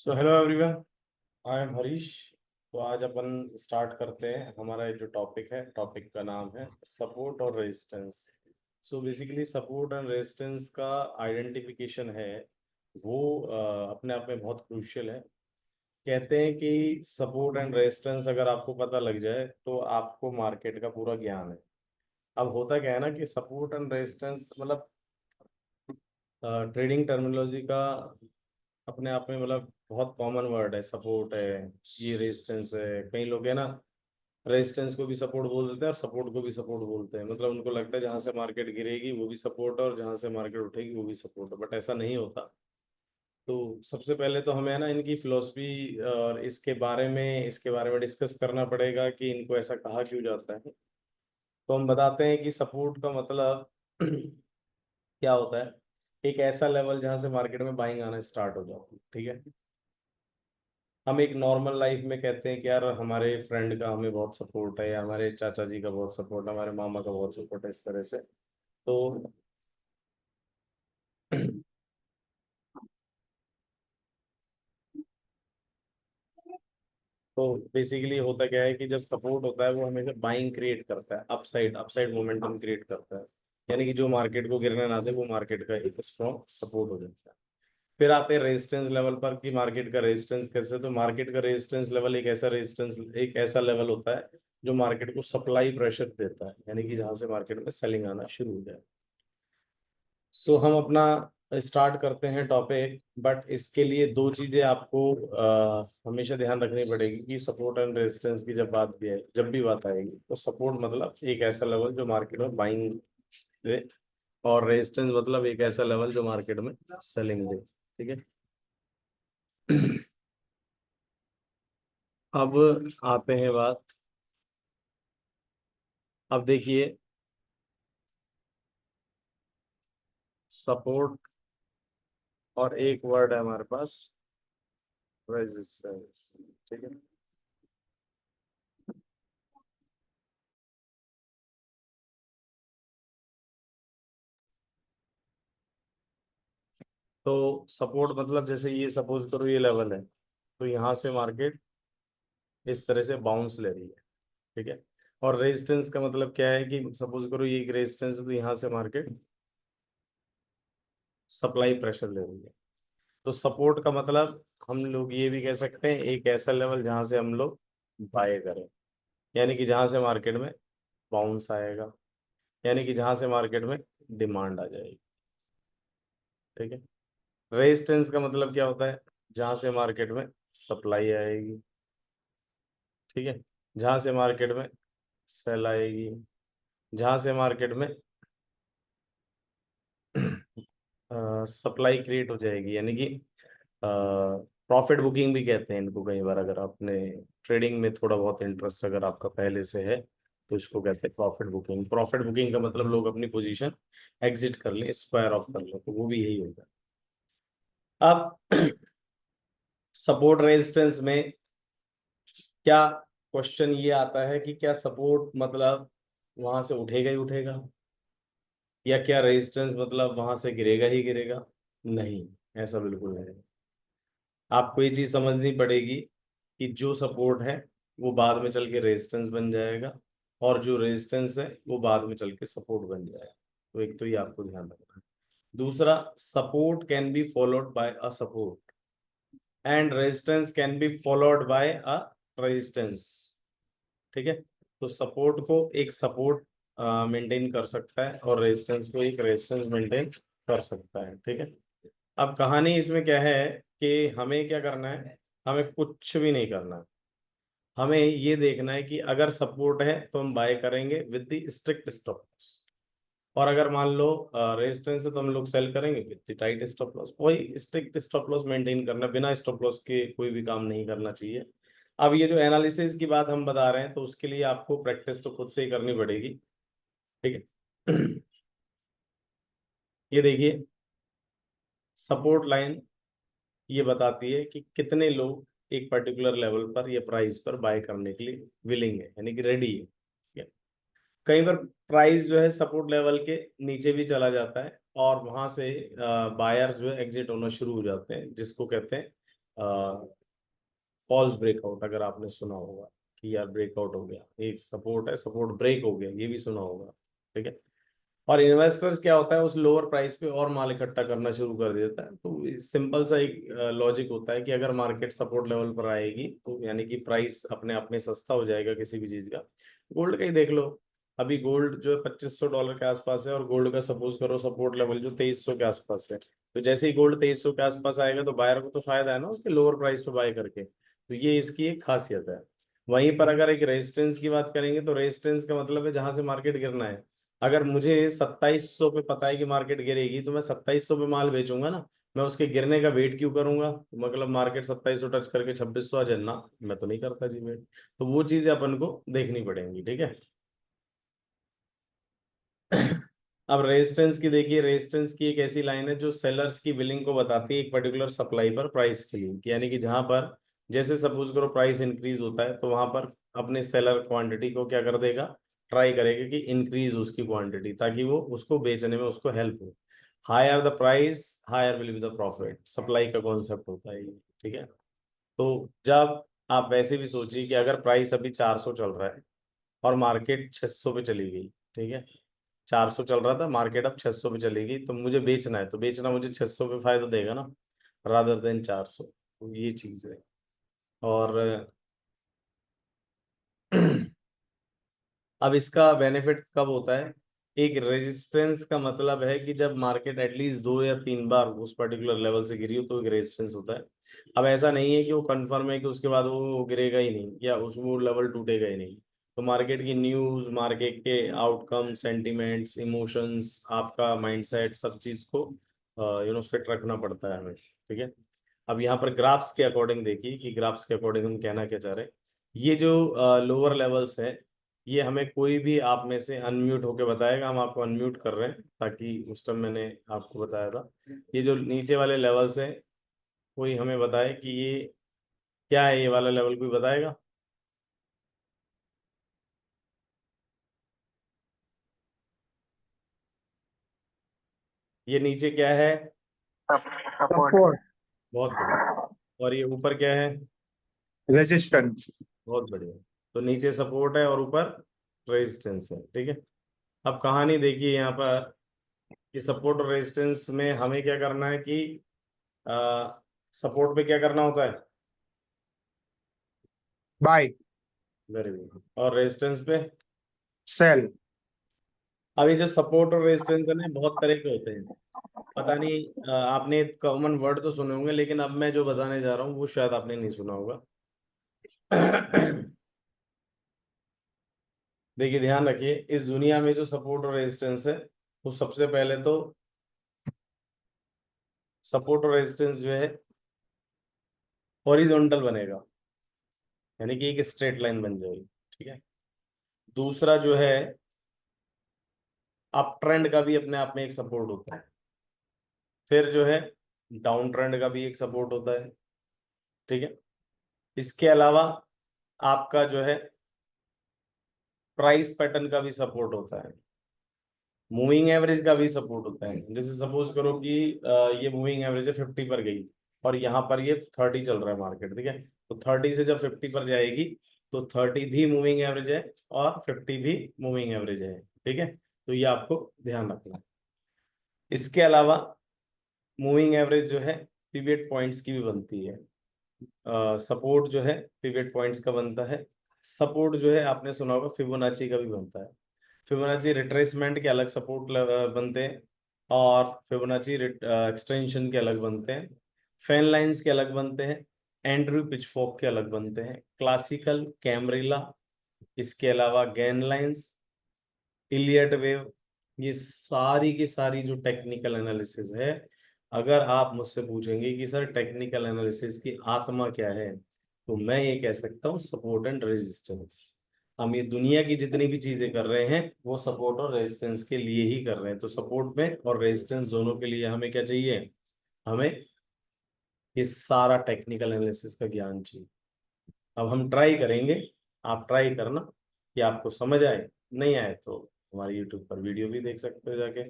So hello everyone, I am Harish. तो आज अपन start करते हैं। हमारा जो टॉपिक है, टॉपिक का नाम है सपोर्ट और resistance. So basically support and resistance का आइडेंटिफिकेशन है वो अपने आप में बहुत क्रूशियल है। कहते हैं कि सपोर्ट एंड रेजिस्टेंस अगर आपको पता लग जाए तो आपको मार्केट का पूरा ज्ञान है। अब होता क्या है ना कि सपोर्ट एंड रेजिस्टेंस मतलब ट्रेडिंग टर्मिनोलॉजी का अपने आप में मतलब बहुत कॉमन वर्ड है। सपोर्ट है, ये रेजिस्टेंस है। कई लोग है ना, रेजिस्टेंस को भी सपोर्ट बोल देते हैं और सपोर्ट को भी सपोर्ट बोलते हैं। मतलब उनको लगता है जहां से मार्केट गिरेगी वो भी सपोर्ट है और जहां से मार्केट उठेगी वो भी सपोर्ट है, बट ऐसा नहीं होता। तो सबसे पहले तो हमें ना इनकी फिलोसफी और इसके बारे में डिस्कस करना पड़ेगा कि इनको ऐसा कहा क्यों जाता है। तो हम बताते हैं कि सपोर्ट का मतलब क्या होता है। एक ऐसा लेवल जहां से मार्केट में बाइंग आना स्टार्ट हो जाती है। ठीक है, हम एक नॉर्मल लाइफ में कहते हैं कि यार हमारे फ्रेंड का हमें बहुत सपोर्ट है, या हमारे चाचा जी का बहुत सपोर्ट है, हमारे मामा का बहुत सपोर्ट है, इस तरह से। तो तो बेसिकली होता क्या है कि जब सपोर्ट होता है वो हमेशा बाइंग क्रिएट करता है, अपसाइड अपसाइड मोमेंटम क्रिएट करता है। यानी कि जो मार्केट को गिरने ना दे वो मार्केट का एक स्ट्रॉन्ग सपोर्ट हो जाता है। फिर आते हैं रेजिस्टेंस लेवल पर कि मार्केट का रेजिस्टेंस कैसे। तो मार्केट का रेजिस्टेंस लेवल एक ऐसा लेवल होता है जो मार्केट को सप्लाई प्रेशर देता है, यानी कि जहां से मार्केट में सेलिंग आना शुरू हो जाए। सो हम अपना स्टार्ट करते हैं टॉपिक। बट इसके लिए दो चीजें आपको हमेशा ध्यान रखनी पड़ेगी कि सपोर्ट एंड रेजिस्टेंस की जब भी बात आएगी तो सपोर्ट मतलब एक ऐसा लेवल जो मार्केट में बाइंग दे, और रेजिस्टेंस मतलब एक ऐसा लेवल जो मार्केट में सेलिंग दे। ठीक है। अब आते हैं बात। अब देखिए, सपोर्ट और एक वर्ड है हमारे पास, रेजिस्टेंस। ठीक है। तो सपोर्ट मतलब जैसे ये सपोज करो ये लेवल है, तो यहाँ से मार्केट इस तरह से बाउंस ले रही है। ठीक है। और रेजिस्टेंस का मतलब क्या है कि सपोज करो ये एक रेजिस्टेंस है, तो यहाँ से मार्केट सप्लाई प्रेशर ले रही है। तो सपोर्ट का मतलब हम लोग ये भी कह सकते हैं एक ऐसा लेवल जहां से हम लोग बाय करें, यानी कि जहां से मार्केट में बाउंस आएगा, यानी कि जहां से मार्केट में डिमांड आ जाएगी। ठीक है। रेजिस्टेंस का मतलब क्या होता है, जहां से मार्केट में सप्लाई आएगी। ठीक है। जहां से मार्केट में सेल आएगी, जहां से मार्केट में सप्लाई क्रिएट हो जाएगी, यानी कि प्रॉफिट बुकिंग भी कहते हैं इनको कई बार। अगर आपने ट्रेडिंग में थोड़ा बहुत इंटरेस्ट अगर आपका पहले से है तो इसको कहते हैं प्रॉफिट बुकिंग। प्रॉफिट बुकिंग का मतलब लोग अपनी पोजीशन एग्जिट कर लें, स्क्वायर ऑफ कर लें, तो वो भी यही होगा। अब सपोर्ट रेजिस्टेंस में क्या क्वेश्चन ये आता है कि क्या सपोर्ट मतलब वहां से उठेगा ही उठेगा, या क्या रेजिस्टेंस मतलब वहां से गिरेगा ही गिरेगा। नहीं, ऐसा बिल्कुल नहीं। आपको ये चीज समझनी पड़ेगी कि जो सपोर्ट है वो बाद में चल के रेजिस्टेंस बन जाएगा, और जो रेजिस्टेंस है वो बाद में चल के सपोर्ट बन जाएगा। तो एक तो ये आपको ध्यान रखना है। दूसरा, support can be followed by a support and resistance can be followed by a resistance. ठीक है। तो सपोर्ट को एक सपोर्ट मेंटेन कर सकता है और रेजिस्टेंस को एक रेजिस्टेंस मेंटेन कर सकता है। ठीक है। अब कहानी इसमें क्या है कि हमें क्या करना है, हमें कुछ भी नहीं करना है। हमें ये देखना है कि अगर सपोर्ट है तो हम बाय करेंगे with the strict stop loss, और अगर मान लो रेजिस्टेंस है तो हम लोग सेल करेंगे with the tight stop loss. वही स्ट्रिक्ट स्टॉप लॉस मेंटेन करना, बिना स्टॉप लॉस के कोई भी काम नहीं करना चाहिए। अब ये जो एनालिसिस की बात हम बता रहे हैं तो उसके लिए आपको प्रैक्टिस तो खुद से ही करनी पड़ेगी। ठीक है। ये देखिए, सपोर्ट लाइन ये बताती है कि कितने लोग एक पर्टिकुलर लेवल पर या प्राइस पर बाय करने के लिए विलिंग है, यानी कि रेडी है। ठीक है? कई बार प्राइस जो है सपोर्ट लेवल के नीचे भी चला जाता है और वहां से बायर्स जो है एग्जिट होना शुरू हो जाते हैं, जिसको कहते हैं फॉल्स ब्रेकआउट, अगर आपने सुना होगा कि यार ब्रेकआउट हो गया, एक सपोर्ट है, सपोर्ट ब्रेक हो गया, ये भी सुना होगा। ठीक है। और इन्वेस्टर्स क्या होता है, उस लोअर प्राइस पे और माल इकट्ठा करना शुरू कर देता है। तो सिंपल सा एक लॉजिक होता है कि अगर मार्केट सपोर्ट लेवल पर आएगी तो यानी कि प्राइस अपने आप में सस्ता हो जाएगा किसी भी चीज का। गोल्ड का ही देख लो, अभी गोल्ड जो है $2500 के आसपास है, और गोल्ड का सपोज करो सपोर्ट लेवल जो 2300 के आसपास है। तो जैसे ही गोल्ड 2300 के आसपास आएगा तो बायर को तो फायदा है ना उसके लोअर प्राइस पे बाय करके। तो ये इसकी एक खासियत है। वहीं पर अगर एक रेजिस्टेंस की बात करेंगे तो रेजिस्टेंस का मतलब है जहां से मार्केट गिरना है। अगर मुझे 2700 पे पता है कि मार्केट गिरेगी तो मैं 2700 पे माल बेचूंगा ना। मैं उसके गिरने का वेट क्यों करूंगा, मतलब मार्केट 2700 टच करके 2600 आ जाए ना, मैं तो नहीं करता जी वेट। तो वो चीजें अपन को देखनी पड़ेंगी। ठीक है। अब रेजिस्टेंस की देखिए, रेजिस्टेंस की एक ऐसी लाइन है जो सेलर्स की विलिंग को बताती है एक पर्टिकुलर सप्लाई पर प्राइस के लिए, यानी कि जहां पर जैसे सपोज करो प्राइस इंक्रीज होता है तो वहां पर अपने सेलर क्वांटिटी को क्या कर देगा, ट्राई करेगा कि इंक्रीज उसकी क्वांटिटी, ताकि वो उसको बेचने में उसको हेल्प हो। Higher the price higher will be the profit, supply का कॉन्सेप्ट होता है ये। ठीक है। तो जब आप वैसे भी सोचिए कि अगर प्राइस अभी 400 चल रहा है और मार्केट 600 पे चली गई। ठीक है। 400 चल रहा था, मार्केट अब 600 पे चलेगी, तो मुझे बेचना है तो बेचना मुझे 600 पे फायदा देगा ना, रादर देन 400। तो ये चीज है। और अब इसका बेनिफिट कब होता है, एक रेजिस्टेंस का मतलब है कि जब मार्केट एटलीस्ट 2 या 3 बार उस पर्टिकुलर लेवल से गिरी हो तो एक रेजिस्टेंस होता है। अब ऐसा नहीं है कि वो कंफर्म है कि उसके बाद वो गिरेगा ही नहीं या उस वो लेवल टूटेगा ही नहीं। तो मार्केट की न्यूज, मार्केट के आउटकम, सेंटिमेंट्स, इमोशंस, आपका माइंडसेट, सब चीज को फिट रखना पड़ता है हमें। ठीक है। अब यहाँ पर ग्राफ्स के अकॉर्डिंग देखिए कि ग्राफ्स के अकॉर्डिंग हम कहना क्या चाह रहे हैं। ये जो लोअर लेवल्स है, ये हमें कोई भी आप में से अनम्यूट होके बताएगा, हम आपको अनम्यूट कर रहे हैं ताकि उस टाइम मैंने आपको बताया था। ये जो नीचे वाले लेवल्स हैं, कोई हमें बताए कि ये क्या है, ये वाला लेवल कोई बताएगा। ये नीचे क्या है, सपोर्ट। बहुत बढ़िया। और ये ऊपर क्या है, रेजिस्टेंस। बहुत बढ़िया। तो नीचे सपोर्ट है और ऊपर रेजिस्टेंस है। ठीक है। अब कहानी देखिए यहाँ पर कि सपोर्ट और रेजिस्टेंस में हमें क्या करना है कि सपोर्ट पे क्या करना होता है, बाय। वेरी गुड, और रेजिस्टेंस पे। सेल। अब ये जो सपोर्ट और रेजिस्टेंस है ना, बहुत तरह के होते हैं। पता नहीं आपने कॉमन वर्ड तो सुने होंगे, लेकिन अब मैं जो बताने जा रहा हूँ वो शायद आपने नहीं सुना होगा। देखिए ध्यान रखिए, इस दुनिया में जो सपोर्ट और रेजिस्टेंस है, वो सबसे पहले तो सपोर्ट और रेजिस्टेंस जो है हॉरिजॉन्टल बनेगा, यानी कि एक स्ट्रेट लाइन बन जाएगी। ठीक है। दूसरा जो है, अप ट्रेंड का भी अपने आप में एक सपोर्ट होता है। फिर जो है डाउन ट्रेंड का भी एक सपोर्ट होता है। ठीक है। इसके अलावा आपका जो है प्राइस पैटर्न का भी सपोर्ट होता है, मूविंग एवरेज का भी सपोर्ट होता है। जैसे सपोज करो कि ये मूविंग एवरेज है 50 पर गई और यहाँ पर ये 30 चल रहा है मार्केट। ठीक है। तो 30 से जब 50 पर जाएगी तो 30 भी मूविंग एवरेज है और 50 भी मूविंग एवरेज है। ठीक है। तो ये आपको ध्यान रखना है। इसके अलावा मूविंग एवरेज जो है पिवट पॉइंट्स की भी बनती है, सपोर्ट जो है पिवट पॉइंट्स का बनता है। सपोर्ट जो है आपने सुना होगा फिबोनाची का भी बनता है। फिबोनाची रिट्रेसमेंट के अलग सपोर्ट बनते हैं, और फिबोनाची एक्सटेंशन के अलग बनते हैं। फेन लाइंस के अलग बनते हैं। एंड्रयू पिचफोक के अलग बनते हैं। क्लासिकल, कैमरिला, इसके अलावा गैन लाइंस, इलियट वेव, ये सारी की सारी जो टेक्निकल एनालिसिस है, अगर आप मुझसे पूछेंगे कि सर टेक्निकल एनालिसिस की आत्मा क्या है, तो मैं ये कह सकता हूँ सपोर्ट एंड रेजिस्टेंस। हम ये दुनिया की जितनी भी चीजें कर रहे हैं वो सपोर्ट और रेजिस्टेंस के लिए ही कर रहे हैं। तो सपोर्ट में और रेजिस्टेंस दोनों के लिए हमें क्या चाहिए, हमें ये सारा टेक्निकल एनालिसिस का ज्ञान चाहिए। अब हम ट्राई करेंगे, आप ट्राई करना कि आपको समझ आए। नहीं आए तो हमारे यूट्यूब पर वीडियो भी देख सकते हो जाके,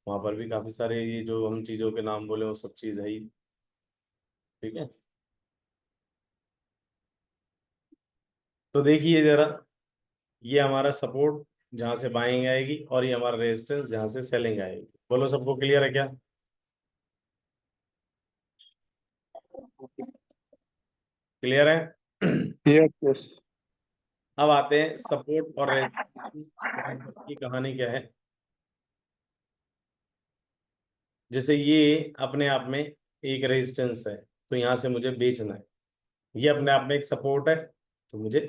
वहां पर भी काफी सारे ये जो हम चीजों के नाम बोले वो सब चीज है ही। ठीक है। तो देखिए जरा, ये हमारा सपोर्ट जहां से बाइंग आएगी और ये हमारा रेजिस्टेंस जहां से सेलिंग आएगी। बोलो सबको क्लियर है क्या? क्लियर है? Yes, yes. अब आते हैं सपोर्ट और रेजिस्टेंस की कहानी क्या है। जैसे ये अपने आप में एक रेजिस्टेंस है, तो यहां से मुझे बेचना है। ये अपने आप में एक सपोर्ट है, तो मुझे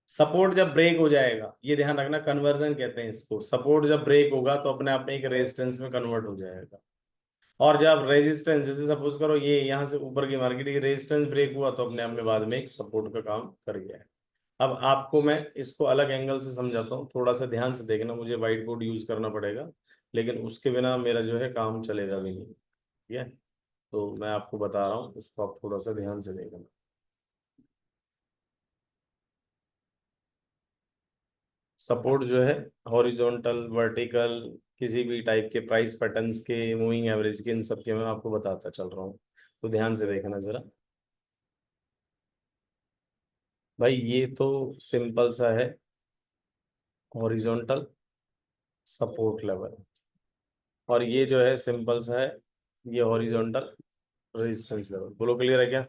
सपोर्ट जब ब्रेक हो जाएगा, ये ध्यान रखना, कन्वर्जन कहते हैं इसको। सपोर्ट जब ब्रेक होगा तो अपने आप में एक रेजिस्टेंस में कन्वर्ट हो जाएगा। और जब रेजिस्टेंस, जैसे सपोज करो ये यहाँ से ऊपर की मार्केट, ये रेजिस्टेंस ब्रेक हुआ तो अपने आप में बाद में एक सपोर्ट का काम कर गया है। अब आपको मैं इसको अलग एंगल से समझाता हूँ, थोड़ा सा ध्यान से देखना। मुझे व्हाइट बोर्ड यूज करना पड़ेगा, लेकिन उसके बिना मेरा जो है काम चलेगा भी नहीं। ठीक है, तो मैं आपको बता रहा हूँ, उसको आप थोड़ा सा ध्यान से देखना। सपोर्ट जो है हॉरिजॉन्टल, वर्टिकल, किसी भी टाइप के प्राइस पैटर्न्स के, मूविंग एवरेज के, इन सब के मैं आपको बताता चल रहा हूँ, तो ध्यान से देखना जरा। भाई ये तो सिंपल सा है, हॉरिजॉन्टल सपोर्ट लेवल, और ये जो है सिंपल सा है, ये हॉरिजॉन्टल रेजिस्टेंस लेवल। बोलो क्लियर है क्या?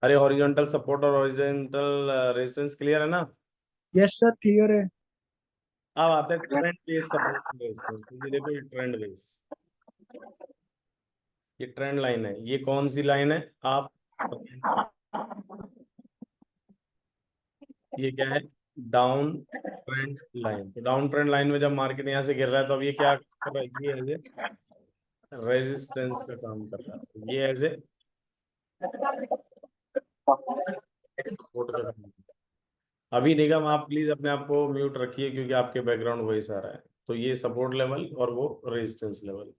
अरे हॉरिजॉन्टल सपोर्ट और हॉरिजॉन्टल रेजिस्टेंस क्लियर है ना? Yes, sir. Clear है. अब आते हैं ट्रेंड बेस सपोर्ट रेजिस्टेंस। ये देखो, ये ट्रेंड बेस, ये ट्रेंड लाइन है। ये कौन सी लाइन है आप, ये क्या है? Down trend line. तो डाउन ट्रेंड लाइन में जब मार्केट यहाँ से गिर रहा है, तो अब ये क्या कर रहा है? ये एज ए रेजिस्टेंस का काम कर रहा है, ये एज ए सपोर्ट का काम कर रहा है। अभी निगम आप प्लीज अपने आप को म्यूट रखिए, क्योंकि आपके बैकग्राउंड वॉइस आ रहा है। तो ये सपोर्ट लेवल और वो रेजिस्टेंस लेवल।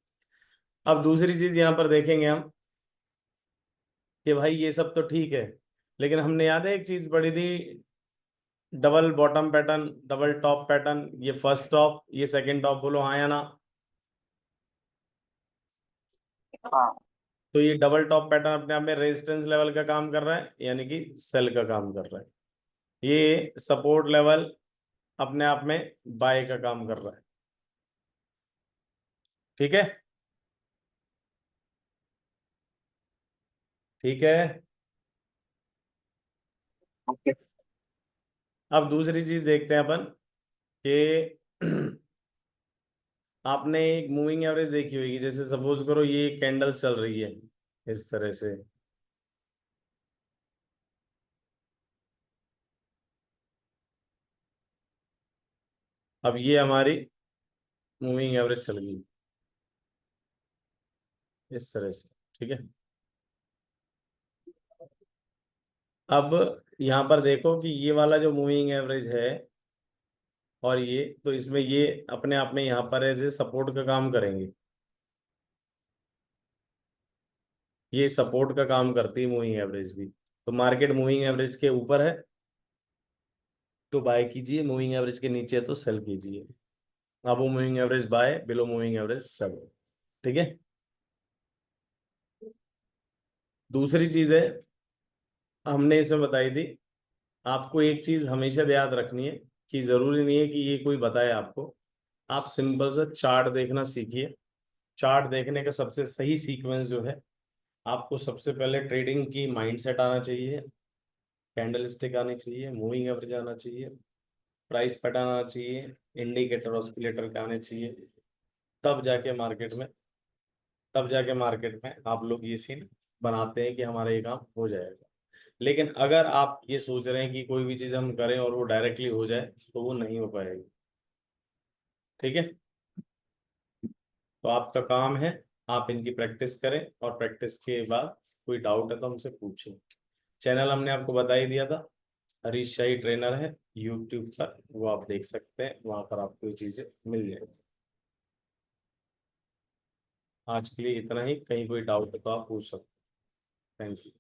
अब दूसरी चीज यहाँ पर देखेंगे हम, कि भाई ये सब तो ठीक है, लेकिन हमने याद है एक चीज पढ़ी थी, double bottom pattern, double top pattern. ये फर्स्ट टॉप, ये सेकंड टॉप। बोलो हाँ या ना? हाँ. तो ये डबल टॉप पैटर्न अपने आप में रेजिस्टेंस लेवल का काम कर रहा है, यानी कि सेल का काम कर रहा है। ये सपोर्ट लेवल अपने आप में बाय का काम कर रहा है। ठीक है, ठीक है। Okay. अब दूसरी चीज देखते हैं अपन, कि आपने एक मूविंग एवरेज देखी होगी। जैसे सपोज करो ये कैंडल चल रही है इस तरह से, अब ये हमारी मूविंग एवरेज चल गई इस तरह से। ठीक है, अब यहाँ पर देखो कि ये वाला जो मूविंग एवरेज है और ये, तो इसमें ये अपने आप में यहाँ पर एज ए सपोर्ट का काम करेंगे। ये सपोर्ट का काम करती है मूविंग एवरेज भी। तो मार्केट मूविंग एवरेज के ऊपर है तो बाय कीजिए, मूविंग एवरेज के नीचे है तो सेल कीजिए। अब वो moving average buy, below moving average sell. ठीक है, दूसरी चीज है, हमने इसमें बताई थी, आपको एक चीज हमेशा याद रखनी है, कि जरूरी नहीं है कि ये कोई बताए आपको। आप सिंपल सा चार्ट देखना सीखिए। चार्ट देखने का सबसे सही सीक्वेंस जो है, आपको सबसे पहले ट्रेडिंग की माइंडसेट आना चाहिए, कैंडल स्टिक आनी चाहिए, मूविंग एवरेज आना चाहिए, प्राइस पैटर्न आना चाहिए, इंडिकेटर ऑस्किलेटर के आने चाहिए। तब जाके मार्केट में तब जाके मार्केट में आप लोग ये सीन बनाते हैं कि हमारा ये काम हो जाएगा। लेकिन अगर आप ये सोच रहे हैं कि कोई भी चीज हम करें और वो डायरेक्टली हो जाए, तो वो नहीं हो पाएगी। ठीक है, तो आपका काम है, आप इनकी प्रैक्टिस करें, और प्रैक्टिस के बाद कोई डाउट है तो हमसे पूछें। चैनल हमने आपको बता ही दिया था, हरीश शाही ट्रेनर है यूट्यूब पर, वो आप देख सकते हैं, वहां पर आपको ये चीजें मिल जाएगी। आज के लिए इतना ही, कहीं कोई डाउट है तो आप पूछ सकते हैं। Thank you.